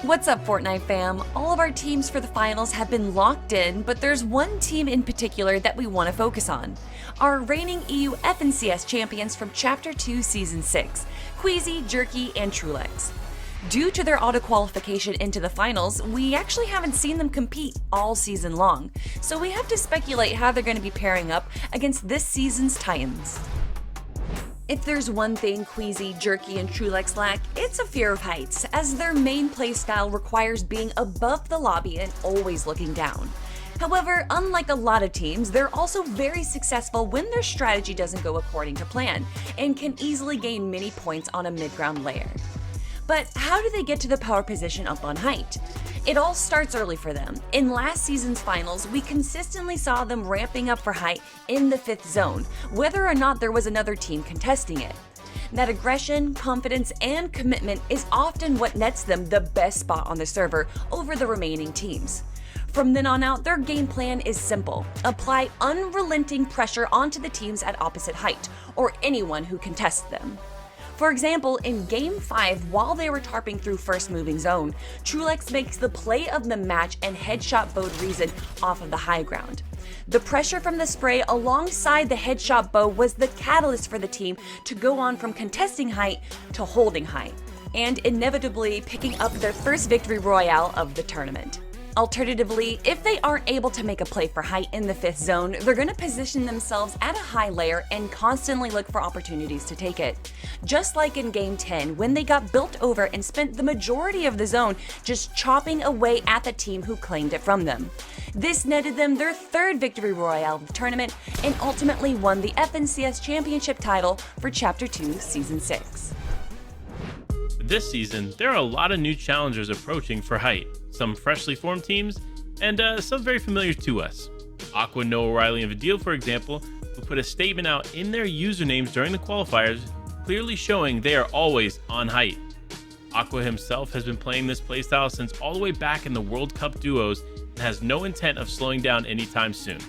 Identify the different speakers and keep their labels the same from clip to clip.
Speaker 1: What's up, Fortnite fam? All of our teams for the finals have been locked in, but there's one team in particular that we want to focus on. Our reigning EU FNCS champions from Chapter 2 Season 6, Queasy, Jerky, and Trulex. Due to their auto-qualification into the finals, we actually haven't seen them compete all season long, so we have to speculate how they're going to be pairing up against this season's Titans. If there's one thing Queasy, Jerky, and Trulex lack, it's a fear of heights, as their main playstyle requires being above the lobby and always looking down. However, unlike a lot of teams, they're also very successful when their strategy doesn't go according to plan, and can easily gain many points on a mid-ground layer. But how do they get to the power position up on height? It all starts early for them. In last season's finals, we consistently saw them ramping up for height in the 5th zone, whether or not there was another team contesting it. That aggression, confidence, and commitment is often what nets them the best spot on the server over the remaining teams. From then on out, their game plan is simple. Apply unrelenting pressure onto the teams at opposite height, or anyone who contests them. For example, in Game 5, while they were tarping through first moving zone, Trulex makes the play of the match and headshot Bowed Reason off of the high ground. The pressure from the spray alongside the headshot bow was the catalyst for the team to go on from contesting height to holding height, and inevitably picking up their first victory royale of the tournament. Alternatively, if they aren't able to make a play for height in the 5th zone, they're going to position themselves at a high layer and constantly look for opportunities to take it. Just like in Game 10, when they got built over and spent the majority of the zone just chopping away at the team who claimed it from them. This netted them their 3rd victory royale of the tournament and ultimately won the FNCS Championship title for Chapter 2 Season 6.
Speaker 2: This season, there are a lot of new challengers approaching for height, some freshly formed teams, and some very familiar to us. Aqua, Noah Riley, and Vidil, for example, who put a statement out in their usernames during the qualifiers, clearly showing they are always on height. Aqua himself has been playing this playstyle since all the way back in the World Cup duos and has no intent of slowing down anytime soon.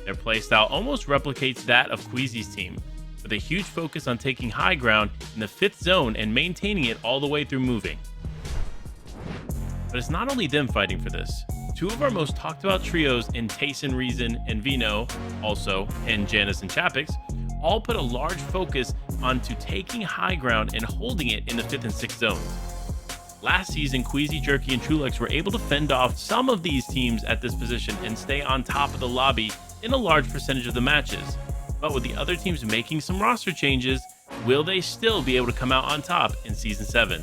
Speaker 2: Their playstyle almost replicates that of Queasy's team, with a huge focus on taking high ground in the 5th zone and maintaining it all the way through moving. But it's not only them fighting for this. Two of our most talked about trios in Tayson, Reason, and Vino, also, and Janus and Chapix, all put a large focus onto taking high ground and holding it in the 5th and 6th zones. Last season, Queasy, Jerky, and Trulex were able to fend off some of these teams at this position and stay on top of the lobby in a large percentage of the matches. But with the other teams making some roster changes, will they still be able to come out on top in Season 7?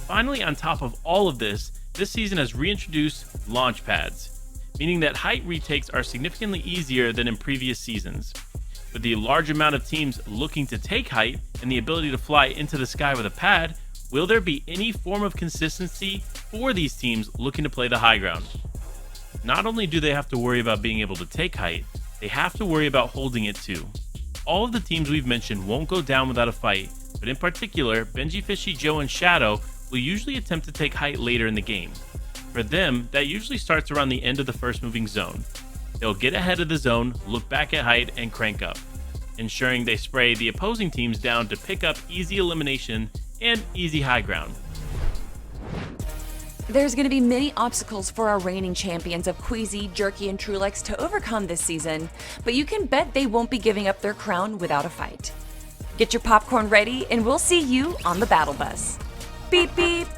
Speaker 2: Finally, on top of all of this season has reintroduced launch pads, meaning that height retakes are significantly easier than in previous seasons. With the large amount of teams looking to take height and the ability to fly into the sky with a pad, will there be any form of consistency for these teams looking to play the high ground? Not only do they have to worry about being able to take height, they have to worry about holding it too. All of the teams we've mentioned won't go down without a fight, but in particular, Benji, Fishy, Joe, and Shadow will usually attempt to take height later in the game. For them, that usually starts around the end of the first moving zone. They'll get ahead of the zone, look back at height, and crank up, ensuring they spray the opposing teams down to pick up easy elimination and easy high ground.
Speaker 1: There's going to be many obstacles for our reigning champions of Queasy, Jerky, and Trulex to overcome this season, but you can bet they won't be giving up their crown without a fight. Get your popcorn ready, and we'll see you on the battle bus. Beep beep!